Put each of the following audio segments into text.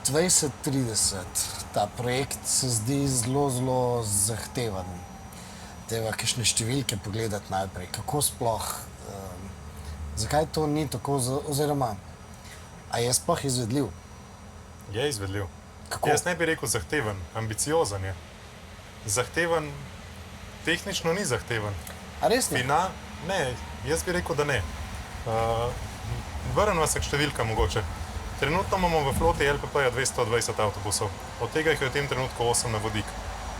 2030, ta projekt se zdi zelo zahteven. Treba kakšne številke pogledati najprej, kako sploh, zakaj to ni tako, oziroma, a je sploh izvedljiv? Je izvedljiv. Kako? Jaz ne bi rekel zahteven, ambiciozen je. Zahteven, tehnično ni zahteven. A res ne? Ne, jaz bi rekel, da ne. Vrnem se k številkam mogoče. Trenutno imamo v floti LPP-ja 220 avtobusov, od tega jih je v tem trenutku 8 na vodik.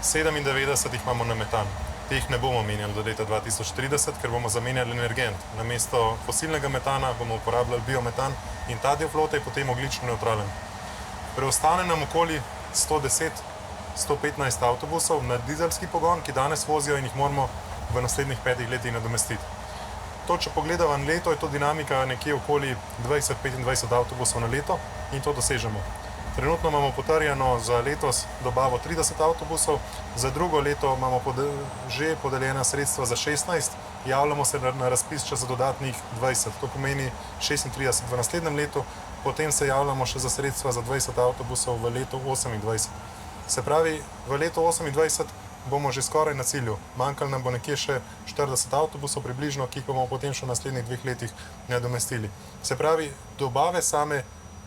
97 jih imamo na metan. Teh ne bomo menjali do leta 2030, ker bomo zamenjali energent. Namesto fosilnega metana bomo uporabljali biometan in ta del flote je potem ogljično nevtralen. Preostane nam okoli 110-115 avtobusov na dizelski pogon, ki danes vozijo in jih moramo v naslednjih 5 letih nadomestiti. To, če pogledamo na leto, je to dinamika nekje okoli 20-25 avtobusov na leto in to dosežemo. Trenutno imamo potrjeno za letos dobavo 30 avtobusov, za drugo leto imamo že podeljena sredstva za 16, javljamo se na razpis še za dodatnih 20, to pomeni 36 v naslednjem letu, potem se javljamo še za sredstva za 20 avtobusov v letu 28. Se pravi, v letu 28 bomo že skoraj na cilju. Manjkalo nam bo nekje še 40 avtobusov približno, ki jih bomo potem še v naslednjih 2 letih nadomestili. Se pravi, dobave same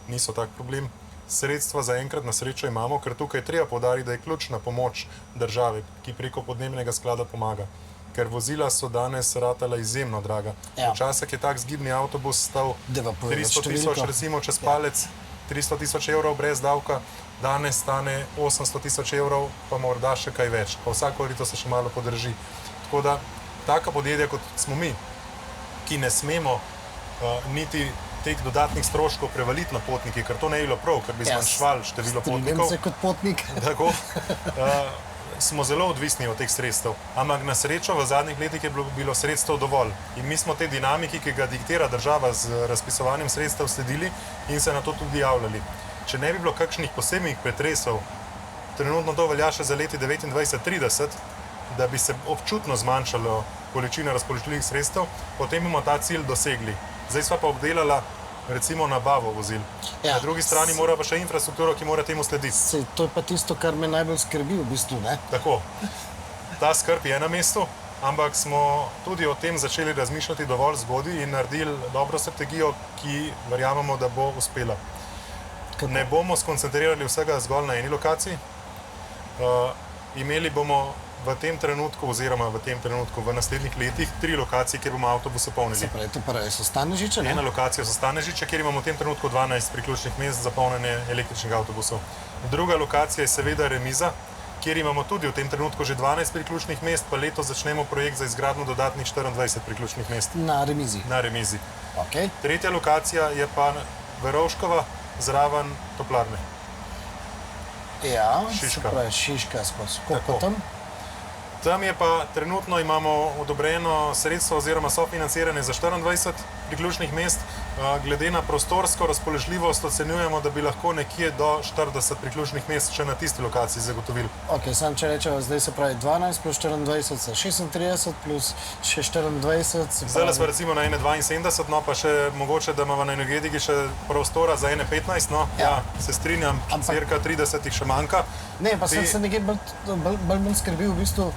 niso tak problem. Sredstva zaenkrat na srečo imamo, ker tukaj treba poudariti, da je ključna pomoč države, ki preko podnebnega sklada pomaga. Ker vozila so danes ratala izjemno draga. Ja. Včasih je tak zgibni avtobus stal Deva povedati 300 000, številko. recimo čez palec, 300 000 evrov brez davka, danes stane 800 000 evrov, pa morda še kaj več. Pa vsako leto se še malo podrži. Tako da, taka podjetja kot smo mi, ki ne smemo niti teh dodatnih stroškov prevaliti na potniki, ker to ne je bilo prav, ker bi zmanjševali število potnikov. Strinjam se kot potnik. Tako, smo zelo odvisni od teh sredstev. Ampak na srečo v zadnjih letih je bilo sredstev dovolj. In mi smo te dinamiki, ki ga diktira država z razpisovanjem sredstev, sledili in se na to tudi javljali. Če ne bi bilo kakšnih posebnih pretresov, trenutno to velja še za leti 29-30, da bi se občutno zmanjšalo količina razpoložljivih sredstev, potem bomo ta cilj dosegli. Zdaj sva pa obdelala recimo nabavo vozil. Ja. Na drugi strani mora pa še infrastrukturo, ki mora temu slediti. Sej, to je pa tisto, kar me najbolj skrbi v bistvu, ne? Tako, ta skrb je na mestu, ampak smo tudi o tem začeli razmišljati dovolj zgodaj in naredili dobro strategijo, ki verjamemo, da bo uspela. Kako? Ne bomo skoncentrirali vsega zgolj na eni lokaciji. Imeli bomo v tem trenutku v naslednjih letih 3 lokacije, kjer bomo avtobuse polnili. Se pravi, to prve so Stanežiče, ne? Ena lokacija so Stanežiče, kjer imamo v tem trenutku 12 priključnih mest za polnjenje električnih avtobusov. Druga lokacija je seveda Remiza, kjer imamo tudi v tem trenutku že 12 priključnih mest, pa letos začnemo projekt za izgradnjo dodatnih 24 priključnih mest. Na Remizi. Na Remizi. Okay. Tretja lokacija je pa Verovškova, zraven toplarne. Ja, Šiška. se pravi, Šiška skozi. Koliko Tako. tam? Tam je pa trenutno imamo odobreno sredstvo oziroma sofinanciranje za 24 priključnih mest. Glede na prostorsko razpoložljivost ocenjujemo, da bi lahko nekje do 40 priključnih mest še na tisti lokaciji zagotovili. Ok, sam če rečeva, zdaj se pravi 12 plus 24 za 36 plus še 24. Zdaj smo recimo na 1,72, no pa še mogoče, da imamo na energetiki še prostora za 1,15, no ja, se strinjam, cirka 30 jih še manjka. Ne, pa sem se nekaj bolj skrbi v bistvu,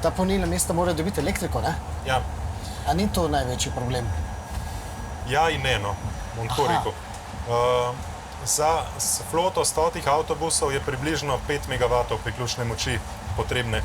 ta polnilna mesta morajo dobiti elektriko, ne? Ja. A ni to največji problem? Ja in ne, no, bom tako rekel. Za floto 100 avtobusov je približno 5 MW priključne moči potrebne.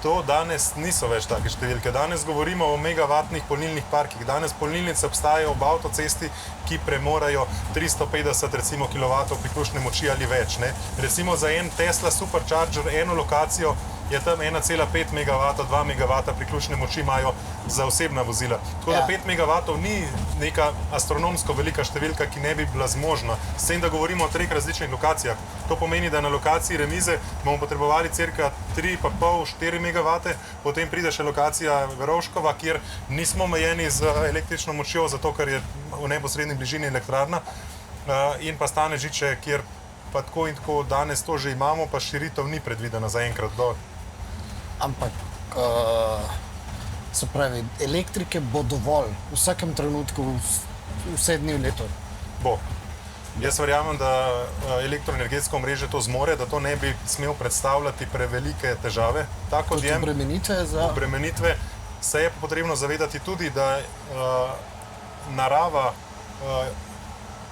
To danes niso več take številke. Danes govorimo o megavatnih polnilnih parkih. Danes polnilnice obstajajo ob avtocesti, ki premorajo 350 recimo kilovatov priključne moči ali več, ne. Recimo za en Tesla Supercharger, eno lokacijo, je tam 1,5 MW, 2 MW priključne moči imajo za osebna vozila. Tako da 5 MW ni neka astronomsko velika številka, ki ne bi bila zmožna. S tem, da govorimo o 3 različnih lokacijah. To pomeni, da na lokaciji Remize bomo potrebovali cirka 3,5-4 MW, potem pride še lokacija Verovškova, kjer nismo omejeni z električno močjo, zato ker je v neposredni bližini elektrarna, in pa Stanežiče, kjer pa tako in tako danes to že imamo, pa širitev ni predvidena zaenkrat. Ampak, se pravi, elektrike bo dovolj v vsakem trenutku, vse dni v letu. Bo. Jaz verjamem, da elektroenergetsko omrežje to zmore, da to ne bi smel predstavljati prevelike težave. Tako Kot obremenitve za... obremenitve se je potrebno zavedati tudi, da narava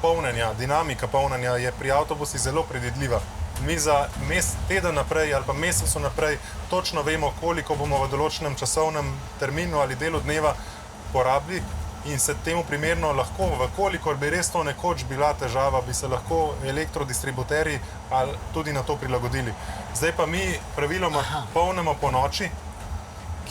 polnjenja, dinamika polnjenja je pri avtobusih zelo predvidljiva. Mi za teden naprej ali pa mesec naprej točno vemo, koliko bomo v določenem časovnem terminu ali delu dneva porabili in se temu primerno lahko, vkolikor bi res to nekoč bila težava, bi se lahko elektrodistributerji tudi na to prilagodili. Zdaj pa mi praviloma polnimo po noči,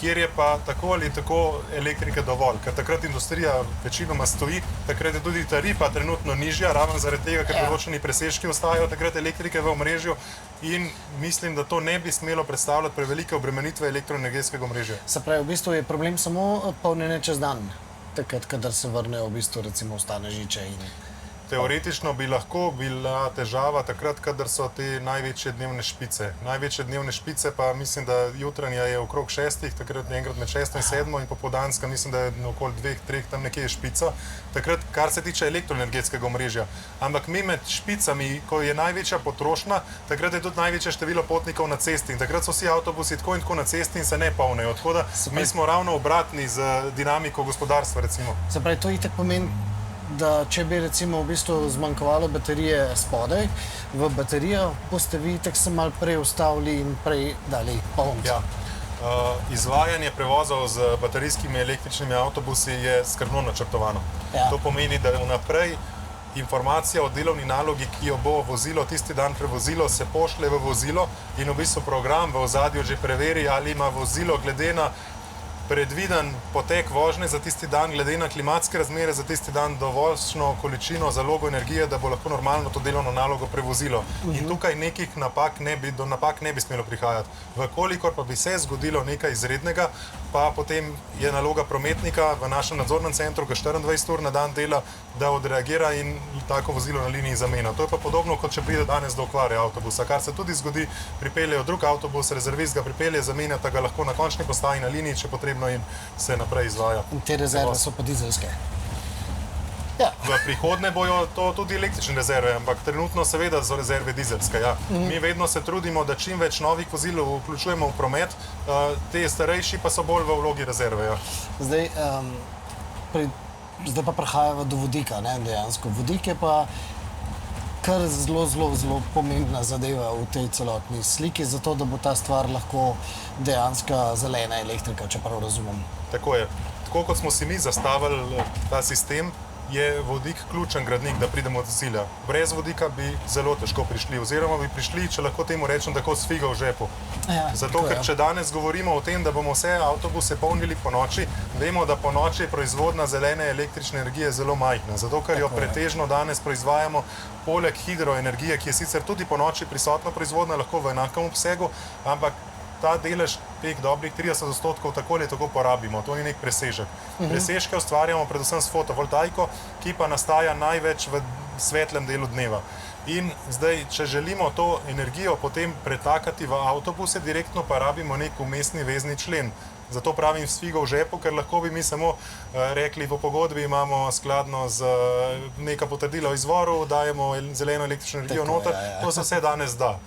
kjer je pa tako ali tako elektrike dovolj, ker takrat industrija večinoma stoji, takrat je tudi tarifa trenutno nižja, ravno zaradi tega, ker določeni presežki ostajajo takrat elektrike v omrežju in mislim, da to ne bi smelo predstavljati prevelike obremenitve elektroenergetskega omrežja. Se pravi, v bistvu je problem samo polnjenje čez dan, takrat, kadar se vrnejo v bistvu recimo ostane žiče in... Teoretično bi lahko bila težava takrat, kadar so te največje dnevne špice. Največje dnevne špice pa mislim, da jutranja je okrog 6, takrat enkrat med 6 in 7 in popoldanska mislim, da je okoli 2, 3, tam nekje je špica. Takrat, kar se tiče elektroenergetskega omrežja. Ampak mi med špicami, ko je največja potrošnja, takrat je tudi največje število potnikov na cesti in takrat so vsi avtobusi tako in tako na cesti in se ne polnejo. Tako da mi smo ravno obratni z dinamiko gospodarstva, recimo. Se pravi, to itak pomeni, da če bi recimo v bistvu zmanjkovalo baterije spodaj, v baterijo boste vi itak se malo prej ustavili in prej dali polniti. Ja. Izvajanje prevozov z baterijskimi električnimi avtobusi je skrbno načrtovano. Ja. To pomeni, da vnaprej informacija o delovni nalogi, ki jo bo vozilo tisti dan prevozilo, se pošlje v vozilo in v bistvu program v ozadju že preveri, ali ima vozilo glede na predviden potek vožnje za tisti dan, glede na klimatske razmere za tisti dan dovoljšno količino zalogo energije, da bo lahko normalno to delovno nalogo prevozilo. In tukaj nekih do napak ne bi smelo prihajati. Vkolikor pa bi se zgodilo nekaj izrednega, pa potem je naloga prometnika v našem nadzornem centru, ki 24 ur na dan dela, da odreagira in tako vozilo na liniji zamenja. To je pa podobno, kot če pride danes do okvare avtobusa, kar se tudi zgodi, pripeljejo drug avtobus, rezervist ga pripelje, zamenjata ga lahko na končni postaji na liniji, če potrebno in se naprej izvaja. In te rezerve so pa dizelske. Ja. V prihodnje bojo to tudi električne rezerve, ampak trenutno seveda so rezerve dizelske. Ja. Mi vedno se trudimo, da čim več novih vozil vključujemo v promet, te starejši pa so bolj v vlogi rezerve. Ja. Zdaj pa prehajamo do vodika, ne, dejansko. Vodik je pa kar zelo pomembna zadeva v tej celotni sliki, zato da bo ta stvar lahko dejanska zelena elektrika, če prav razumem. Tako je. Tako kot smo si mi zastavili ta sistem, je vodik ključen gradnik, da pridemo do cilja. Brez vodika bi zelo težko prišli, oziroma bi prišli, če lahko temu rečem, tako s figo v žepu. Ja, zato, ker če danes govorimo o tem, da bomo vse avtobuse polnili po noči, vemo, da po noči je proizvodnja zelene električne energije zelo majhna. Zato, ker jo pretežno danes proizvajamo poleg hidroenergije, ki je sicer tudi po noči prisotna proizvodnja, lahko v enakem obsegu, ampak ta delež teh dobrih 30% tako ali tako porabimo, to ni nek presežek. Presežke ustvarjamo predvsem s fotovoltaiko, ki pa nastaja največ v svetlem delu dneva. In zdaj, če želimo to energijo potem pretakati v avtobuse, direktno pa rabimo nek vmesni vezni člen. Zato pravim s figo v žepu, ker lahko bi mi samo rekli, v pogodbi imamo skladno z neka potrdila o izvoru, dajemo zeleno električno energijo noter, to se vse danes da.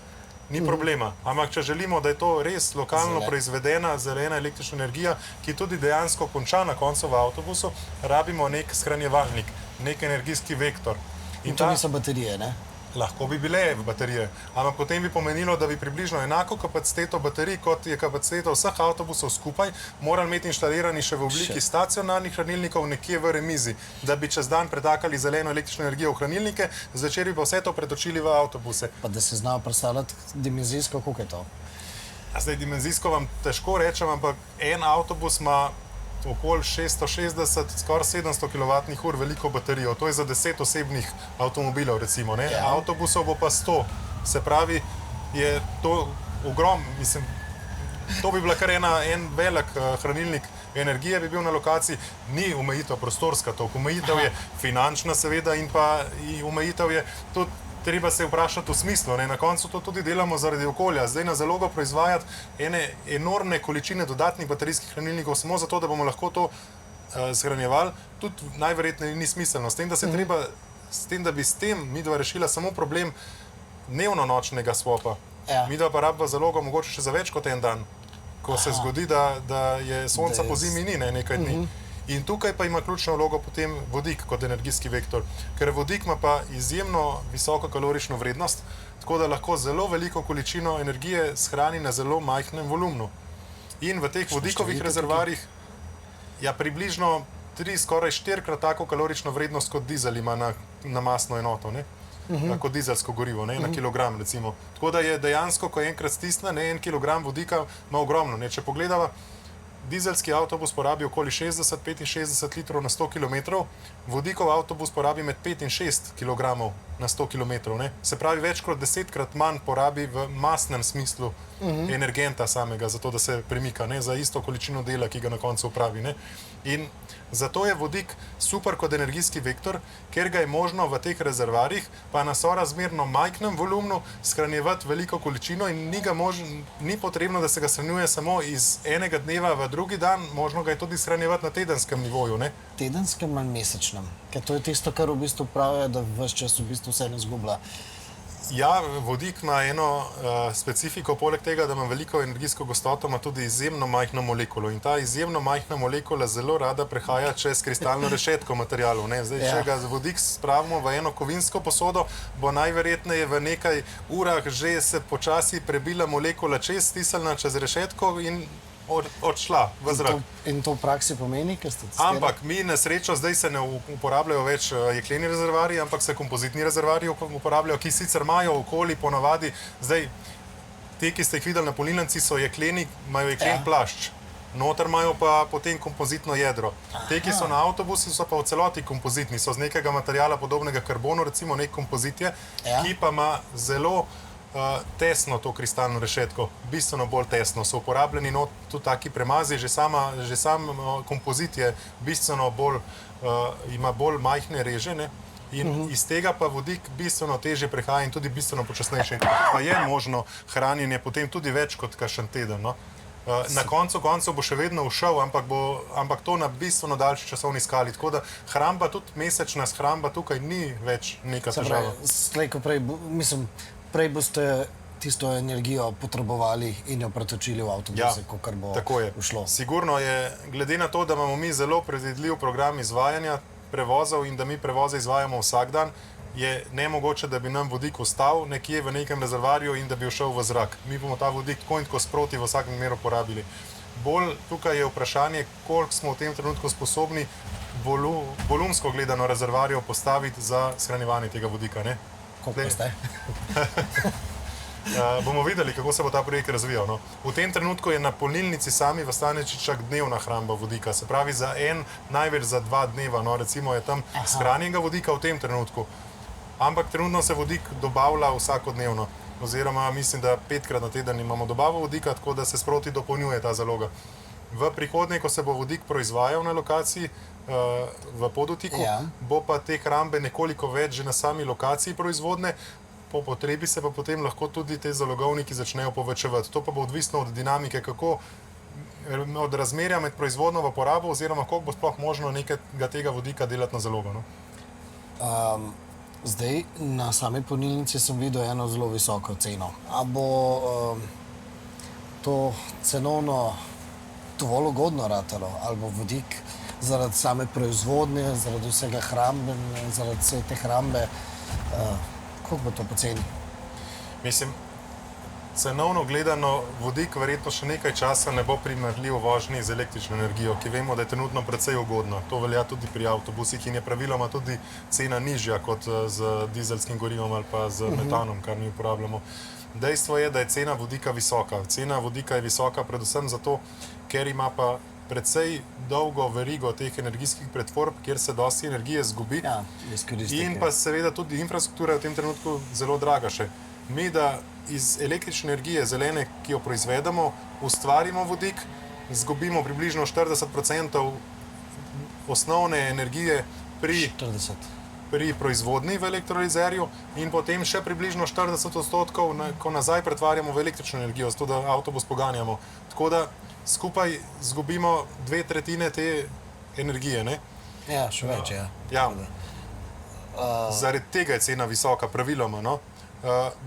Ni problema, ampak če želimo, da je to res lokalno proizvedena zelena električna energija, ki tudi dejansko konča na koncu v avtobusu, rabimo nek shranjevalnik, nek energijski vektor. In to niso baterije, ne? Lahko bi bile baterije, ampak potem bi pomenilo, da bi približno enako kapaciteto baterij, kot je kapaciteta vseh avtobusov skupaj, morali imeti inštalirani še v obliki stacionarnih hranilnikov nekje v remizi, da bi čez dan pretakali zeleno električno energijo v hranilnike, zvečer bi pa vse to pretočili v avtobuse. Pa da se znajo predstavljati dimenzijsko, koliko je to? Zdaj, dimenzijsko vam težko rečem, ampak en avtobus ima okoli 660, skoraj 700 kWh veliko baterijo. To je za 10 osebnih avtomobilov, recimo. Ne? Ja. Avtobusov bo pa 100. Se pravi, je to ogrom, mislim, to bi bila kar en velik hranilnik energije bi bil na lokaciji. Ni omejitev prostorska toliko, omejitev je finančna seveda in pa omejitev je tudi treba se vprašati v smislu, ne? Na koncu to tudi delamo zaradi okolja. Zdaj na zalogo proizvajati ene enormne količine dodatnih baterijskih hranilnikov samo zato, da bomo lahko to shranjevali, tudi najverjetneje ni smiselno. S tem, da se treba s tem, da bi s tem midva rešila samo problem dnevno-nočnega swopa. Ja. Midva pa rabva zalogo mogoče še za več kot en dan, ko se zgodi, da je sonca po zimi ni, ne, nekaj dni. In tukaj pa ima ključno vlogo potem vodik kot energijski vektor, ker vodik ima pa izjemno visoko kalorično vrednost, tako da lahko zelo veliko količino energije shrani na zelo majhnem volumnu. In v teh vodikovih rezervoarjih ja, približno 3, skoraj 4-krat tako kalorično vrednost kot dizel ima na masno enoto, ne? Kot dizelsko gorivo, ne? Na kilogram recimo. Tako da je dejansko, ko enkrat stisne, ne, 1 kilogram vodika ima ogromno. Ne? Če pogledava, dizelski avtobus porabi okoli 60-65 litrov na 100 km, vodikov avtobus porabi med 5 in 6 kg na 100 km. Ne? Se pravi, več kot 10-krat manj porabi v masnem smislu energenta samega, zato da se premika, ne? Za isto količino dela, ki ga na koncu opravi. Ne? In zato je vodik super kot energijski vektor, ker ga je možno v teh rezervoarjih pa na sorazmerno majhnem volumnu shranjevati veliko količino in ni potrebno, da se ga shranjuje samo iz enega dneva v drugi dan, možno ga je tudi shranjevati na tedenskem nivoju. Ne? Tedenskem ali mesečnem? Ker to je tisto, kar v bistvu pravijo, da ves čas v bistvu vse ne zgublja. Ja, vodik ima eno specifiko, poleg tega, da ima veliko energijsko gostoto, ima tudi izjemno majhno molekulo. In ta izjemno majhna molekula zelo rada prehaja čez kristalno rešetko materialov. Ne? Zdaj, če ga vodik spravimo v eno kovinsko posodo, bo najverjetneje v nekaj urah že se počasi prebila molekula čez, stisnila čez rešetko in odšla v zrak. In to v praksi pomeni, ker ste testirali? Ampak mi na srečo zdaj se ne uporabljajo več jekleni rezervoarji, ampak se kompozitni rezervoarji uporabljajo, ki sicer imajo okoli ponavadi, zdaj te, ki ste jih videli na polnilnici, so jekleni, imajo jeklen plašč. Noter imajo pa potem kompozitno jedro. Te, ki so na avtobusi, so pa v celoti kompozitni, so z nekega materiala podobnega karbonu, recimo nek kompozit je, ki pa ima zelo tesno to kristalno rešetko, bistveno bolj tesno, so uporabljeni tudi taki premazi, že sam kompozit je bistveno bolj, ima bolj majhne reže, ne? In iz tega pa vodik bistveno težje prehaja in tudi bistveno počasnejše. Pa je možno hranjenje potem tudi več kot kakšen teden, no? Na koncu bo še vedno ušel, ampak to na bistveno daljši časovni skali, tako da hramba, tudi mesečna shramba tukaj ni več neka težava. Slej ko prej, mislim, prej boste tisto energijo potrebovali in jo pretočili v avtobuse, kakor bo ušlo. Sigurno je, glede na to, da imamo mi zelo predvidljiv program izvajanja prevozov in da mi prevoze izvajamo vsak dan, je nemogoče, da bi nam vodik ostal nekje v nekem rezervoarju in da bi šel v zrak. Mi bomo ta vodik tako in tako sproti v vsakem primeru porabili. Bolj tukaj je vprašanje, koliko smo v tem trenutku sposobni volumsko gledano rezervoarjev postaviti za shranjevanje tega vodika, ne? Koliko ste? Bomo videli, kako se bo ta projekt razvijal. No. V tem trenutku je na polnilnici sami v Stanečičah dnevna hramba vodika, se pravi za največ za 2 dneva, no, recimo je tam shranjenega vodika v tem trenutku. Ampak trenutno se vodik dobavlja vsakodnevno, oziroma mislim, da 5-krat na teden imamo dobavo vodika, tako da se sproti dopolnjuje ta zaloga. V prihodnje, ko se bo vodik proizvajal na lokaciji, v Podutiku, bo pa te hrambe nekoliko več že na sami lokaciji proizvodne, po potrebi se pa potem lahko tudi te zalogovniki začnejo povečevati. To pa bo odvisno od dinamike, od razmerja med proizvodno v porabo, oziroma koliko bo sploh možno nekega tega vodika delati na zalogo. No? Zdaj, na sami polnilnici sem videl eno zelo visoko ceno. A bo to cenovno dovolj ugodno ratalo, ali bo vodik zaradi same proizvodnje, zaradi vsega hrambe, zaradi vse te hrambe, koliko bo to poceni? Mislim, cenovno gledano vodik verjetno še nekaj časa ne bo primerljiv vožnji z električno energijo, ki vemo, da je trenutno precej ugodna. To velja tudi pri avtobusih in je praviloma tudi cena nižja kot z dizelskim gorivom ali pa z metanom, kar mi uporabljamo. Dejstvo je, da je cena vodika visoka. Cena vodika je visoka predvsem zato, ker ima pa precej dolgo verigo teh energijskih pretvorb, kjer se dosti energije zgubi. In pa seveda tudi infrastruktura je v tem trenutku zelo draga še. Mi, da iz električne energije zelene, ki jo proizvedemo, ustvarimo vodik, zgubimo približno 40% osnovne energije pri proizvodnji v elektrolizerju in potem še približno 40%, ko nazaj pretvarjamo v električno energijo, zato da avtobus poganjamo. Tako da skupaj zgubimo 2/3 te energije, ne? Ja, še več, ja. Zaradi tega je cena visoka, praviloma. No?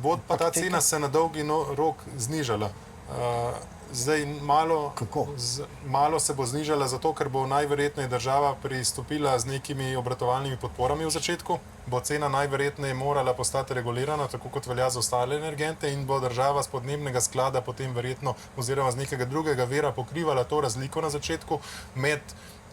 Bo pa ta cena se na dolgi rok znižala. Zdaj malo se bo znižala zato, ker bo najverjetneje država pristopila z nekimi obratovalnimi podporami v začetku, bo cena najverjetneje morala postati regulirana, tako kot velja za ostale energente in bo država z podnebnega sklada potem verjetno oziroma z nekega drugega vira pokrivala to razliko na začetku med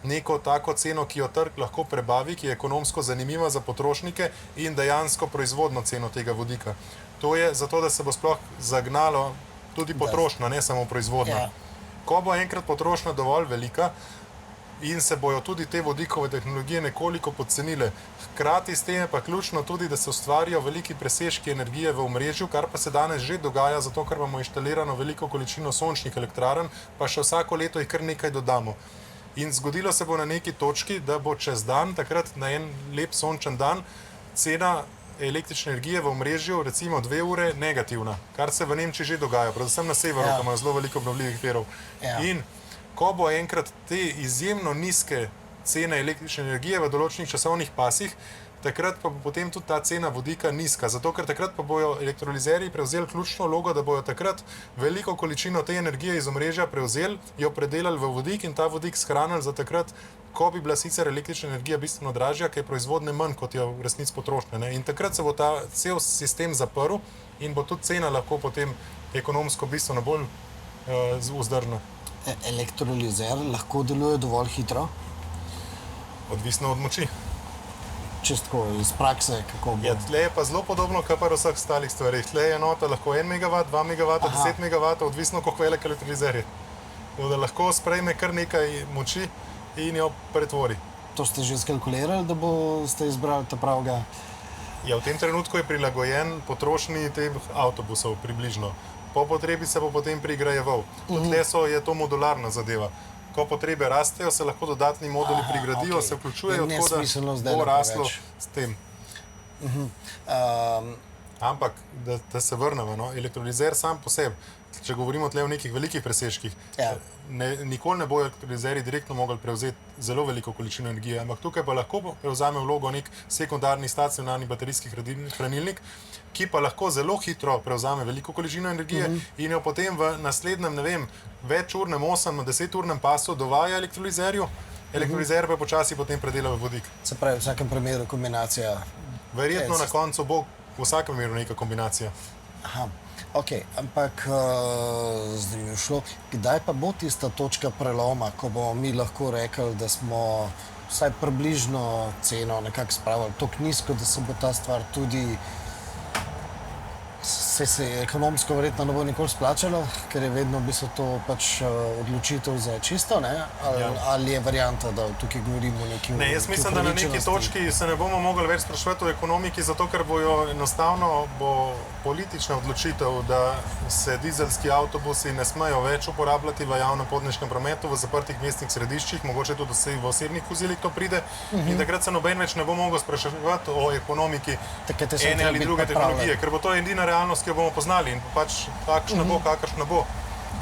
neko tako ceno, ki jo trg lahko prebavi, ki je ekonomsko zanimiva za potrošnike in dejansko proizvodno ceno tega vodika. To je zato, da se bo sploh zagnalo tudi potrošnja, ne samo proizvodnja. Ja. Ko bo enkrat potrošnja dovolj velika in se bojo tudi te vodikove tehnologije nekoliko podcenile, hkrati s tem je pa ključno tudi, da se ustvarijo veliki presežki energije v omrežju, kar pa se danes že dogaja, zato ker imamo inštalirano veliko količino sončnih elektrarn, pa še vsako leto jih kar nekaj dodamo. In zgodilo se bo na neki točki, da bo čez dan, takrat na en lep sončen dan, cena električne energije v omrežju, recimo 2 ure, negativna, kar se v Nemčiji že dogaja, predvsem na severu, ko imajo zelo veliko obnovljivih virov. In ko bo enkrat te izjemno nizke cene električne energije v določenih časovnih pasih, takrat pa bo potem tudi ta cena vodika nizka, zato ker takrat pa bojo elektrolizerji prevzeli ključno vlogo, da bojo takrat veliko količino te energije iz omrežja prevzeli, jo predelali v vodik in ta vodik shranili za takrat, ko bi bila sicer električna energija bistveno dražja, ker je proizvodne manj, kot je v resnici potrošnja. Ne? In takrat se bo ta cel sistem zaprl in bo tudi cena lahko potem ekonomsko bistveno bolj vzdržna. Elektrolizer lahko deluje dovolj hitro? Odvisno od moči. Čistko iz prakse, kako bo? Ja, tle je pa zelo podobno, kot pa v vseh ostalih stvarih. Tle je enota lahko 1 MW, 2 MW, 10 MW, odvisno koliko velik elektrolizer je. Da lahko sprejme kar nekaj moči in jo pretvori. To ste že skalkulirali, da boste izbrali ta pravega? Ja, v tem trenutku je prilagojen potrošnji teh avtobusov približno. Po potrebi se bo potem prigrajeval. Tle je to modularna zadeva. Ko potrebe rastejo, se lahko dodatni moduli prigradijo, se vključujejo, tako da bo raslo s tem. Ampak, da se vrnemo, no? Elektrolizer sam po sebi, če govorimo tle o nekih velikih presežkih, nikoli ne bojo elektrolizerji direktno mogli prevzeti zelo veliko količino energije, ampak tukaj pa lahko prevzame vlogo nek sekundarni stacionarni baterijski hranilnik, ki pa lahko zelo hitro prevzame veliko količino energije in jo potem v naslednjem, ne vem, večurnem, 8-10-urnem pasu dovaja elektrolizerju, elektrolizer pa počasi potem predela v vodik. Se pravi, v vsakem primeru kombinacija? Verjetno na koncu bo v vsakem primeru neka kombinacija. Aha, ok, ampak zdaj mi je šlo, kdaj pa bo tista točka preloma, ko bomo mi lahko rekli, da smo vsaj približno ceno nekako spravili tako nizko, da se bo ta stvar tudi se ekonomsko verjetno ne bo nikoli splačalo, ker je vedno v bistvu to pač odločitev za čisto, ne? Ali je varianta, da tukaj govorimo o neki Ne, jaz mislim, da na neki točki se ne bomo mogli več spraševati o ekonomiki, zato ker bojo enostavno politična odločitev, da se dizelski avtobusi ne smejo več uporabljati v javnem potniškem prometu, v zaprtih mestnih središčih, mogoče tudi v osebnih vozilih to pride in takrat se noben več ne bo mogel spraševati o ekonomiki ene ali druge tehnologije, ker bo to edina realnost, ki jo bomo poznali in pač takšna bo, kakršna bo.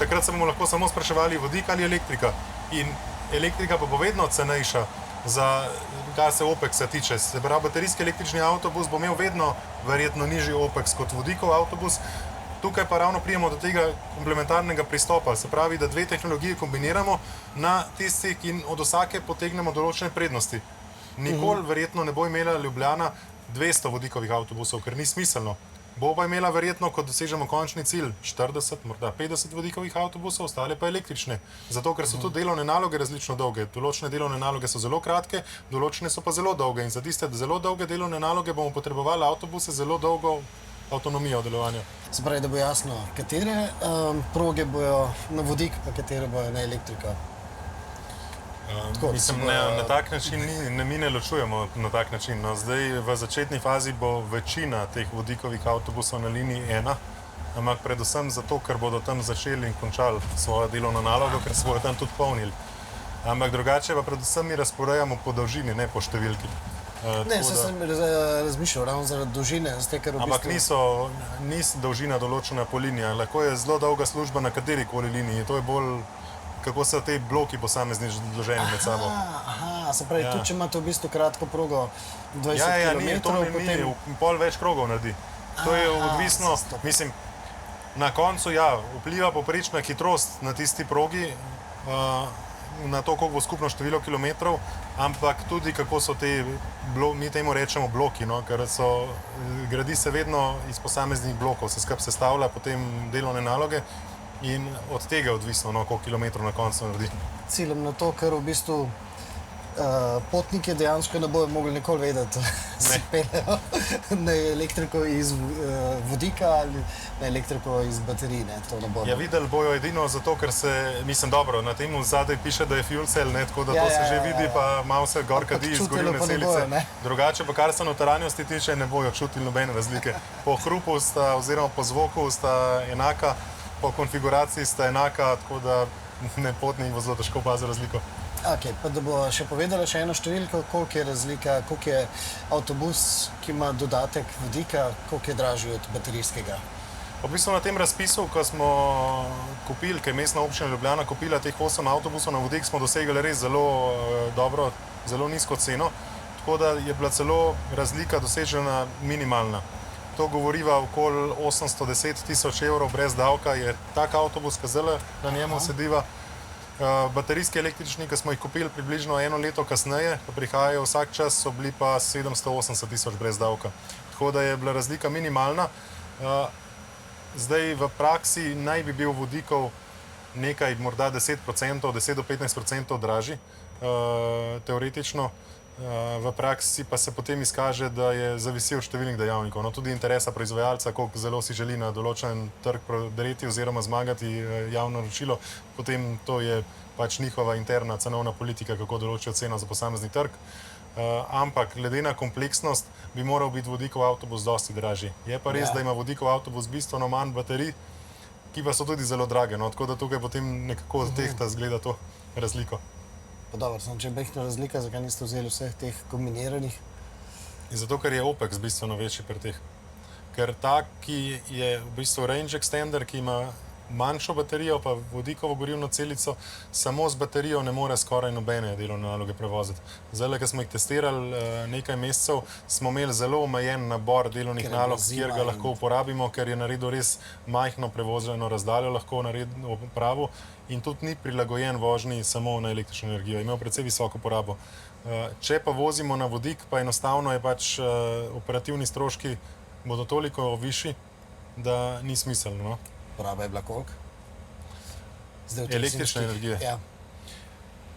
Takrat se bomo lahko samo spraševali vodik ali elektrika. In elektrika pa bo vedno cenejša, kar se OPEX-a tiče. Se pravi, baterijski električni avtobus bo imel vedno verjetno nižji OPEX kot vodikov avtobus. Tukaj pa ravno prijemo do tega komplementarnega pristopa. Se pravi, da dve tehnologiji kombiniramo na tistih in od vsake potegnemo določene prednosti. Nikoli verjetno ne bo imela Ljubljana 200 vodikovih avtobusov, ker ni smiselno. Bo pa imela verjetno, ko dosežemo končni cilj, 40, morda 50 vodikovih avtobusov, ostale pa električne. Zato, ker so tudi delovne naloge različno dolge. Določene delovne naloge so zelo kratke, določene so pa zelo dolge. In za tiste zelo dolge delovne naloge bomo potrebovali avtobuse zelo dolgo avtonomijo delovanja. Se pravi, da bo jasno, katere proge bojo na vodik, pa katere bojo na elektriko. Mislim, na tak način mi ne ločujemo na tak način. No, zdaj v začetni fazi bo večina teh vodikovih avtobusov na liniji 1, ampak predvsem zato, ker bodo tam začeli in končali svojo delovno nalogo, ker se bodo tam tudi polnili. Ampak drugače pa predvsem mi razporejamo po dolžini, ne po številki. Ne, sem razmišljal ravno zaradi dolžine. Ampak ni dolžina določena po liniji. Lahko je zelo dolga služba na katerikoli liniji. To je bolj kako so te bloki posamezni zloženi med sabo. Aha, Aha, se pravi, tudi če imate v bistvu kratko progo 20 Ja, km, to potem... pol več krogov naredi. To je odvisno, mislim, na koncu vpliva povprečna hitrost na tisti progi, na to, koliko bo skupno število kilometrov, ampak tudi kako so te, mi temu rečemo bloki, no, ker gradi se vedno iz posameznih blokov, se skupaj sestavlja potem delovne naloge in od tega odvisno, no, koliko kilometrov na koncu naredi. Ciljem na to, ker v bistvu potniki dejansko ne bojo mogli nikoli vedeti, da se peljejo na elektriko iz vodika ali na elektriko iz baterij. Ja, videli bojo edino zato, ker mislim dobro, na tem zadaj piše, da je fuel cell, tako da to se že vidi, pa malo se gor kadi iz gorivne celice. Drugače pa kar se notranjosti tiče, ne bojo čutili nobene razlike. Po hrupu sta, oziroma po zvoku sta enaka, po konfiguraciji sta enaka, tako da potnik bo zelo težko opazil razliko. Ok, pa da bo še povedala še eno številko, koliko je razlika, koliko je avtobus, ki ima dodatek vodika, koliko je dražji od baterijskega? V bistvu na tem razpisu, ko smo kupili, ker je Mestna občina Ljubljana kupila teh 8 avtobusov na vodik, smo dosegli res zelo dobro, zelo nizko ceno, tako da je bila celo razlika dosežena minimalna. To govoriva okoli 810 tisoč evrov brez davka, je tak avtobus, ki zdaj na njemu sediva. Baterijski električni, ki smo jih kupili približno eno leto kasneje, pa prihajajo vsak čas, so bili pa 780 tisoč brez davka. Tako da je bila razlika minimalna. Zdaj v praksi naj bi bil vodikov nekaj, morda 10%, 10 do 15% dražji, teoretično. V praksi pa se potem izkaže, da je zavisi od številnih dejavnikov. No, tudi interesa proizvajalca, koliko zelo si želi na določen trg prodreti oziroma zmagati javno naročilo, potem to je pač njihova interna cenovna politika, kako določijo ceno za posamezni trg. Ampak glede na kompleksnost bi moral biti vodikov avtobus dosti dražji. Je pa res, da ima vodikov avtobus bistveno manj baterij, ki pa so tudi zelo drage, no, tako da tukaj potem nekako tehta zgleda to razliko. Pa dobro, če je mehna razlika, zakaj niste vzeli vseh teh kombiniranih? Zato, ker je OPEX bistveno večji pri teh. Ker tak, ki je v bistvu range extender, ki ima manjšo baterijo, pa vodikovo gorivno celico, samo z baterijo ne more skoraj nobene delovne naloge prevoziti. Zdaj, ko smo jih testirali nekaj mesecev, smo imeli zelo omejen nabor delovnih nalog, kjer ga lahko uporabimo, ker je naredil res majhno prevozeno razdaljo, lahko naredil opravo in tudi ni prilagojen vožnji samo na električno energijo. Imel precej visoko porabo. Če pa vozimo na vodik, pa enostavno je pač operativni stroški bodo toliko višji, da ni smiselno. Poraba je bila koliko? Električne energije. Ja.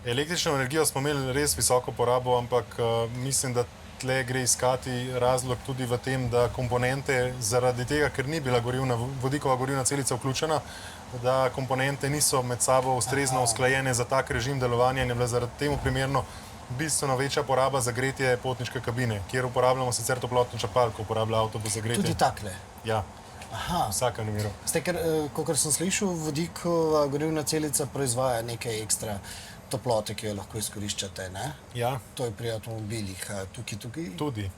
Električno energijo smo imeli res visoko porabo, ampak mislim, da tle gre iskati razlog tudi v tem, da komponente zaradi tega, ker ni bila vodikova gorivna celica vključena, da komponente niso med sabo ustrezno usklajene za tak režim delovanja in je bila zaradi temu primerno bistveno večja poraba za gretje potniške kabine, kjer uporabljamo sicer toplotno črpalko, uporablja avtobus za gretje. Tudi takle? Ja. Aha. Vsakem primeru. Ker, kakor sem slišal, vodikova gorivna celica proizvaja nekaj ekstra toplote, ki jo lahko izkoriščate, ne? Ja. To je pri avtomobilih. Tukaj? Tudi.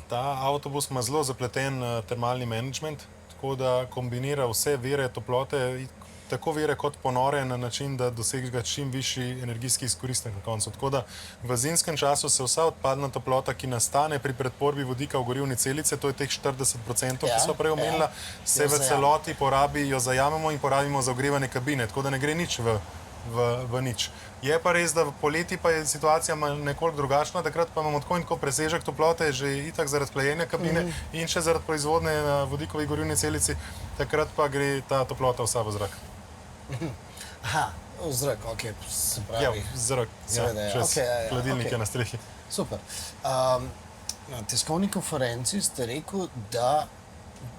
Ta avtobus ima zelo zapleten termalni management, tako da kombinira vse vire toplote, tako vire kot ponore, na način, da dosega čim višji energijski izkoristek na koncu. Tako da v zimskem času se vsa odpadna toplota, ki nastane pri pretvorbi vodika v gorivne celice, to je teh 40%, ki so prej omenila, se v celoti porabi, jo zajamemo in porabimo za ogrevanje kabine, tako da ne gre nič v nič. Je pa res, da v poleti pa je situacija nekoliko drugačna, takrat pa imamo tako in tako presežek toplote, že itak zaradi hlajenja kabine in še zaradi proizvodnje na vodikovi gorivni celici, takrat pa gre ta toplota vsa v zrak. Aha, v zrak, ok, se pravi. Ja, v zrak, čez hladilnike na strehi. Super. Na tiskovni konferenci ste rekel, da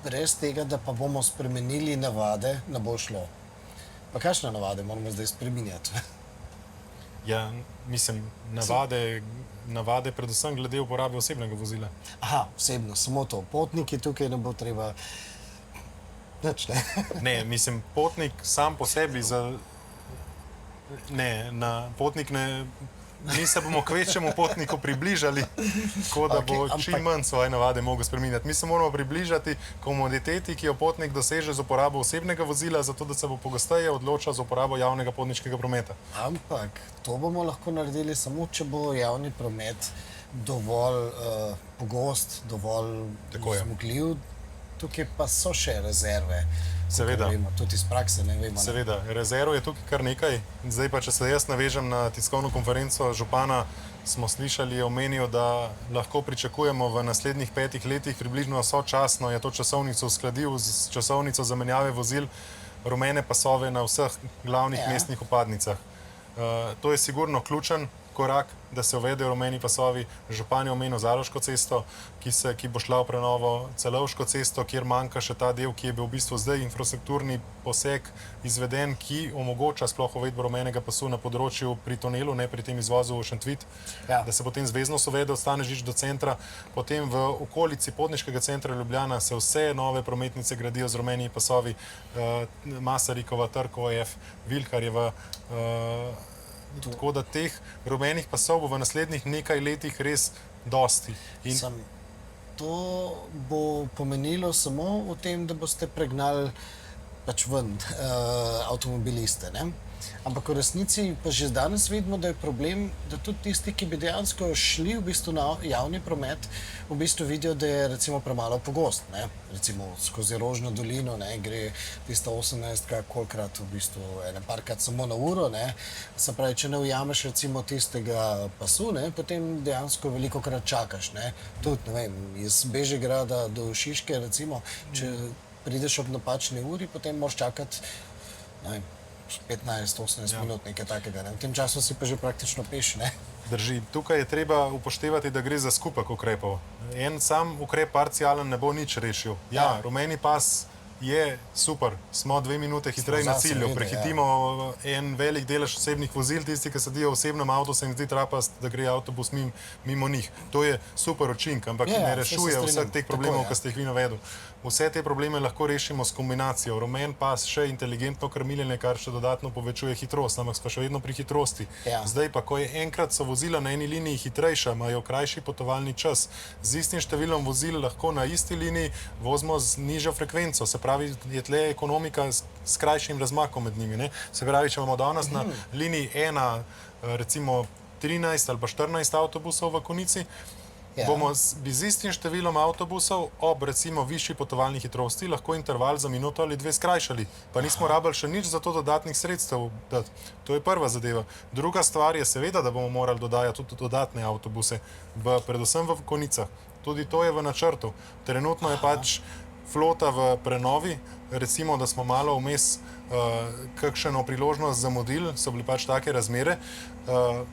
brez tega, da pa bomo spremenili navade, ne bo šlo. Pa kakšne navade moramo zdaj spreminjati? Ja, mislim, navade predvsem glede uporabe osebnega vozila. Aha, osebno, samo to. Potniki tukaj ne bo treba nič, ne? Ne, mislim, potnik sam po sebi potnik Mi se bomo k večjemu potniku približali, tako da bo čim manj svoje navade mogel spreminjati. Mi se moramo približati komoditeti, ki jo potnik doseže z uporabo osebnega vozila, zato da se bo pogosteje odločal za uporabo javnega potniškega prometa. Ampak to bomo lahko naredili samo, če bo javni promet dovolj pogost, dovolj zmogljiv. Tukaj pa so še rezerve. Seveda. Vemo, tudi iz prakse ne vemo. Seveda, rezerv je tukaj kar nekaj. Zdaj pa, če se jaz navežem na tiskovno konferenco župana, smo slišali, omenijo, da lahko pričakujemo v naslednjih 5 letih približno sočasno, je to časovnico uskladil z časovnico zamenjave vozil, rumene pasove na vseh glavnih mestnih vpadnicah. To je sigurno ključen korak, da se uvedejo rumeni pasovi. Župan je omenil Zaloško cesto, ki bo šla v prenovo, Celovško cesto, kjer manjka še ta del, ki je bil v bistvu zdaj infrastrukturni poseg izveden, ki omogoča sploh uvedbo rumenega pasu na področju pri tunelu, ne pri tem izvozu v Šentvid, da se potem zveznost uvede od Stanežič do centra. Potem v okolici potniškega centra Ljubljana se vse nove prometnice gradijo z rumenimi pasovi, Masarikova, Trkova, F, Vilharjeva. Tako da teh rumenih pasov bo v naslednjih nekaj letih res dosti. To bo pomenilo samo v tem, da boste pregnali pač ven avtomobiliste, ne? Ampak v resnici pa že danes vidimo, da je problem, da tudi tisti, ki bi dejansko šli v bistvu na javni promet, v bistvu vidijo, da je recimo premalo pogost, ne? Recimo skozi Rožno dolino, ne, gre tista 18-ka kolikrat v bistvu parkrat samo na uro, ne? Se pravi, če ne ujameš recimo tistega pasu, ne, potem dejansko velikokrat čakaš, ne? Tudi, ne vem, iz Bežigrada do Šiške recimo, če prideš ob napačni uri, potem moraš čakati, ne vem, 15-18 minut, nekaj takega. Ne? V tem času si pa že praktično peš, ne? Drži. Tukaj je treba upoštevati, da gre za skupek ukrepov. En sam ukrep parcialen ne bo nič rešil. Ja, rumeni pas je super, smo 2 minute hitreje na cilju, prehitimo en velik delež osebnih vozil, tisti, ki sedijo v osebnem avtu, se jim zdi trapast, da gre avtobus mimo njih. To je super učinek, ampak ne rešuje vseh teh problemov, ki ste jih vi navedli. Vse te probleme lahko rešimo s kombinacijo. Rumen pas, še inteligentno krmiljenje, kar še dodatno povečuje hitrost, ampak smo še vedno pri hitrosti. Zdaj pa, ko je enkrat so vozila na eni liniji hitrejša, imajo krajši potovalni čas, z istim številom vozil lahko na isti liniji vozimo z nižjo frekvenco. Se pravi, je tle ekonomika s krajšim razmakom med njimi. Ne? Se pravi, če imamo danes na liniji 1, recimo 13 ali pa 14 avtobusov v konici, bomo z istim številom avtobusov ob recimo višji potovalni hitrosti lahko interval za minuto ali 2 skrajšali. Pa nismo rabili še nič za to dodatnih sredstev dati. To je prva zadeva. Druga stvar je seveda, da bomo morali dodajati tudi dodatne avtobuse, predvsem v konicah. Tudi to je v načrtu. Trenutno je pač flota v prenovi, recimo, da smo malo vmes kakšno priložnost zamudili, so bili pač take razmere.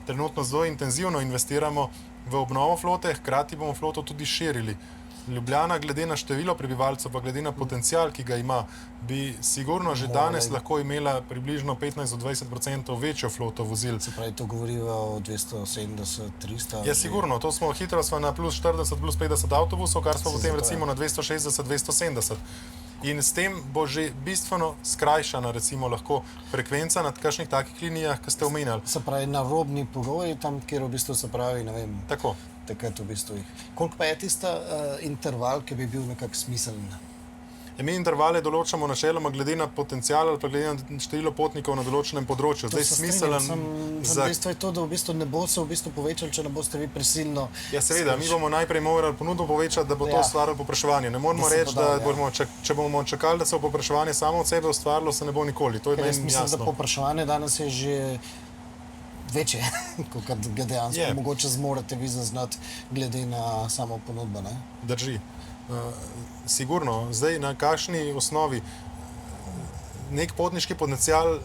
Trenutno zelo intenzivno investiramo v obnovo flote, hkrati bomo floto tudi širili. Ljubljana, glede na število prebivalcev, pa glede na potencial, ki ga ima, bi sigurno že danes lahko imela približno 15-20% večjo floto vozil. Se pravi, to govorijo o 270-300? Ja, sigurno. To smo hitro na plus 40, plus 50 avtobusov, kar smo potem recimo na 260-270. In s tem bo že bistveno skrajšana recimo lahko frekvenca na kakšnih takih linijah, ki ste omenjali. Se pravi, na robni pogoji, tam, kjer v bistvu se pravi, ne vem, tako. Takrat v bistvu jih. Koliko pa je tista interval, ki bi bil nekako smiseln? Mi intervale določamo načeloma glede na potencial ali pa glede na število potnikov na določenem področju. Zdaj smiselen... Dejstvo je to, da v bistvu ne bo se v bistvu povečali, če ne boste vi prisilno... Ja, seveda, mi bomo najprej morali ponudbo povečati, da bo to ustvarilo povpraševanje. Ne moramo reči, da če bomo čakali, da se bo povpraševanje samo od sebe ustvarilo, se ne bo nikoli. To je meni jasno. Mislim, da povpraševanje danes je že večje, kot ga dejansko mogoče zmorete vi zaznati glede na samo ponudbo, ne? Drži. Sigurno, zdaj na kakšni osnovi nek potniški potencial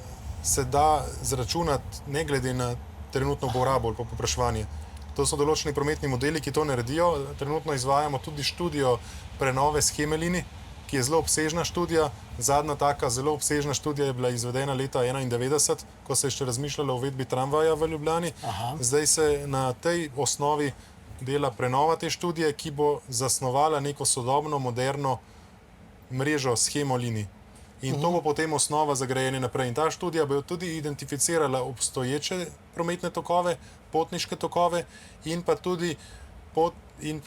se da zračunati ne glede na trenutno porabo ali pa povpraševanje. To so določeni prometni modeli, ki to naredijo. Trenutno izvajamo tudi študijo prenove sheme linij, ki je zelo obsežna študija. Zadnja taka zelo obsežna študija je bila izvedena leta 1991, ko se je še razmišljalo o uvedbi tramvaja v Ljubljani. Zdaj se na tej osnovi dela prenova te študije, ki bo zasnovala neko sodobno, moderno mrežo, shemo linij. in to bo potem osnova za grajenje naprej. In ta študija bo tudi identificirala obstoječe prometne tokove, potniške tokove in pa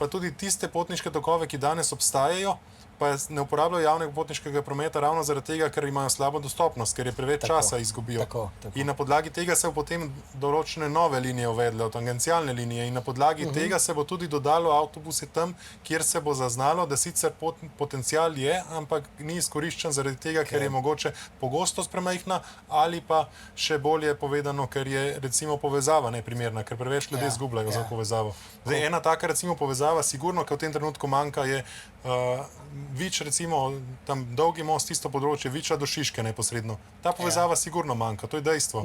tudi tiste potniške tokove, ki danes obstajajo, pa ne uporabljajo javnega potniškega prometa ravno zaradi tega, ker imajo slabo dostopnost, ker je preveč časa izgubijo. Tako. In na podlagi tega se bo potem določene nove linije uvedle, tangencialne linije, in na podlagi tega se bo tudi dodalo avtobuse tam, kjer se bo zaznalo, da sicer potencial je, ampak ni izkoriščen zaradi tega, ker je mogoče pogostost premajhna ali pa še bolje povedano, ker je recimo povezava neprimerna, ker preveč ljudi izgubljajo za povezavo. Zdaj, ena taka recimo povezava, sigurno, ki v tem trenutku manjka, je Vič, recimo tam Dolgi most, tisto področje Viča do Šiške neposredno. Ta povezava sigurno manjka, to je dejstvo.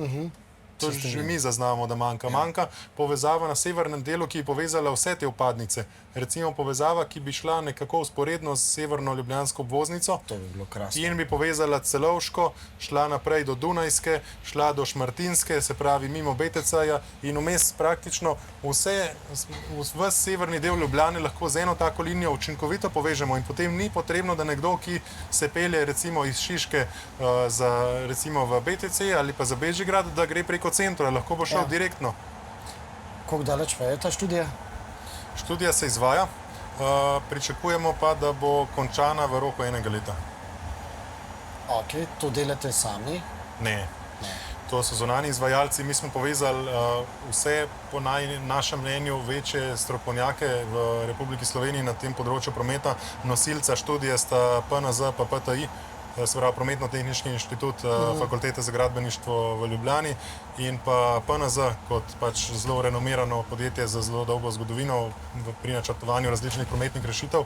To že mi zaznavamo, da manjka. Manjka povezava na severnem delu, ki je povezala vse te vpadnice. Recimo povezava, ki bi šla nekako usporedno s severno ljubljansko obvoznico. To bi bilo krasno. In bi povezala Celovško, šla naprej do Dunajske, šla do Šmartinske, se pravi mimo BTC-ja in vmes praktično ves severni del Ljubljane lahko z eno tako linijo učinkovito povežemo in potem ni potrebno, da nekdo, ki se pelje recimo iz Šiške recimo v BTC ali pa za Bežigrad, da gre preko centra, lahko bo šel direktno. Koliko daleč pa je ta študija? Študija se izvaja, pričakujemo pa, da bo končana v roku 1 leta. Ok, to delate sami? Ne. To so zunanji izvajalci. Mi smo povezali vse, po našem mnenju, večje strokovnjake v Republiki Sloveniji na tem področju prometa. Nosilca študije sta PNZ pa PTI, se pravi Prometno-tehnični inštitut Fakultete za gradbeništvo v Ljubljani in pa PNZ kot pač zelo renomirano podjetje z zelo dolgo zgodovino pri načrtovanju različnih prometnih rešitev.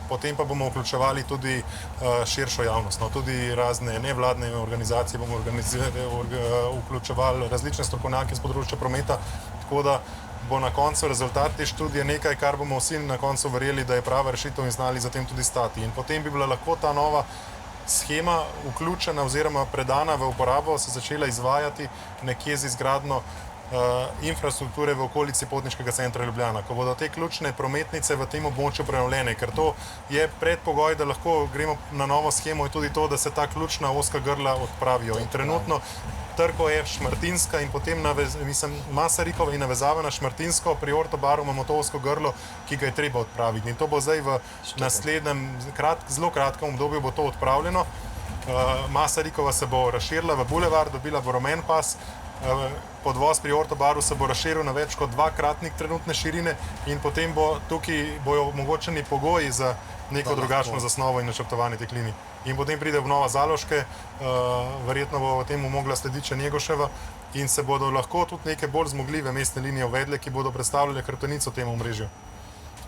Potem pa bomo vključevali tudi širšo javnost, tudi razne nevladne organizacije bomo vključevali, različne strokovnjake z področja prometa, tako da bo na koncu rezultat te študije nekaj, kar bomo vsi na koncu verjeli, da je prava rešitev in znali za tem tudi stati. In potem bi bila lahko ta nova shema vključena oziroma predana v uporabo, se začela izvajati nekje z izgradnjo infrastrukture v okolici potniškega centra Ljubljana, ko bodo te ključne prometnice v tem območju prenovljene, ker to je predpogoj, da lahko gremo na novo shemo in tudi to, da se ta ključna ozka grla odpravijo. In trenutno trko je Šmartinska in potem Masarykova in navezava na Šmartinsko, pri Ortobaru imamo to ozko grlo, ki ga je treba odpraviti. In to bo zdaj v naslednjem zelo kratkem obdobju bo to odpravljeno. Masarykova se bo razširila v bulevard, dobila bo rumen pas, podvoz pri Ortobaru se bo razširil na več kot dvakratnik trenutne širine in potem tukaj bojo omogočeni pogoji za neko drugačno zasnovo in načrtovanje teh linij. In potem pride v Nova Zaloške, verjetno bo v temu mogla slediti še Njegoševa in se bodo lahko tudi neke bolj zmogljive mestne linije uvedle, ki bodo predstavljale hrbtenico temu omrežju.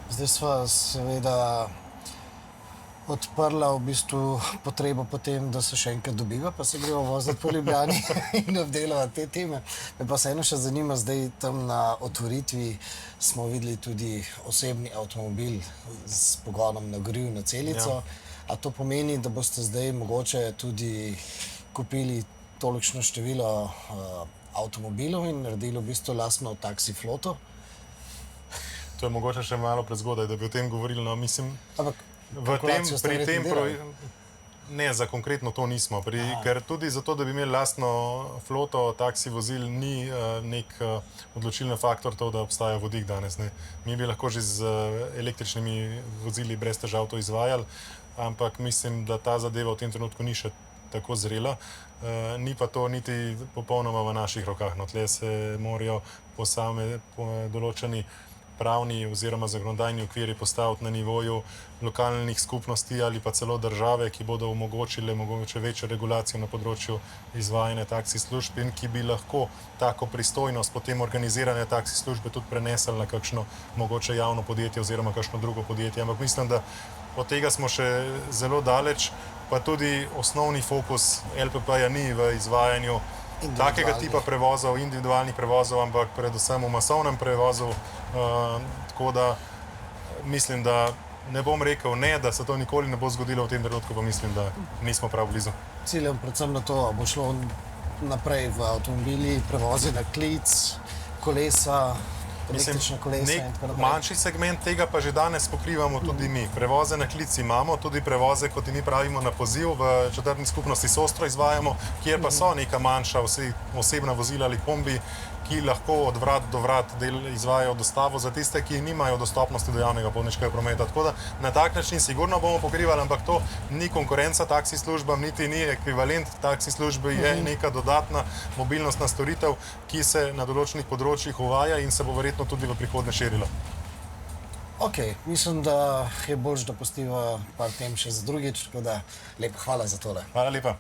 Zdaj sva seveda odprla v bistvu potrebo potem, da se še enkrat dobiva, pa se gremo voziti po Ljubljani in obdelovati te teme. Me pa se eno še zanima, zdaj tam na otvoritvi smo videli tudi osebni avtomobil s pogonom na goriv na celico. A to pomeni, da boste zdaj mogoče tudi kupili tolikšno število avtomobilov in naredili v bistvu lastno taksi floto? To je mogoče še malo prezgodaj, da bi o tem govorili, no mislim... Ne, za konkretno to nismo, ker tudi zato, da bi imeli lastno floto taksi vozil, ni nek odločilen faktor to, da obstaja vodik danes. Mi bi lahko že z električnimi vozili brez težav to izvajali, ampak mislim, da ta zadeva v tem trenutku ni še tako zrela. Ni pa to niti popolnoma v naših rokah. Tle se morajo določeni pravni oziroma zakonodajni okviri postaviti na nivoju lokalnih skupnosti ali pa celo države, ki bodo omogočile mogoče večjo regulacijo na področju izvajanja taksi služb in ki bi lahko tako pristojnost potem organiziranja taksi službe tudi prenesli na kakšno mogoče javno podjetje oziroma kakšno drugo podjetje. Ampak mislim, da od tega smo še zelo daleč, pa tudi osnovni fokus LPP-ja ni v izvajanju takega tipa prevozov, individualnih prevozov, ampak predvsem v masovnem prevozu. Tako da mislim, da ne bom rekel ne, da se to nikoli ne bo zgodilo v tem trenutku, pa mislim, da nismo prav blizu. Ciljem predvsem na to, bo šlo naprej v avtomobili, prevozi na klic, kolesa. električna kolesa in tako naprej. manjši segment tega pa že danes pokrivamo tudi mi. Prevoze na klic imamo, tudi prevoze, kot mi pravimo, na poziv v četrtni skupnosti Sostro izvajamo, kjer pa so neka manjša osebna vozila ali kombi, ki lahko od vrat do vrat izvajajo dostavo za tiste, ki nimajo dostopnosti do javnega potniškega prometa. Tako da na tak način sigurno bomo pokrivali, ampak to ni konkurenca taksi službam, niti ni ekvivalent taksi službe, je neka dodatna mobilnostna storitev, ki se na določenih področjih uvaja in se bo verjetno tudi v prihodnje širila. Ok, mislim, da je boljše, da pustiva par tem še za drugič, tako da lepo hvala za tole. Hvala lepa.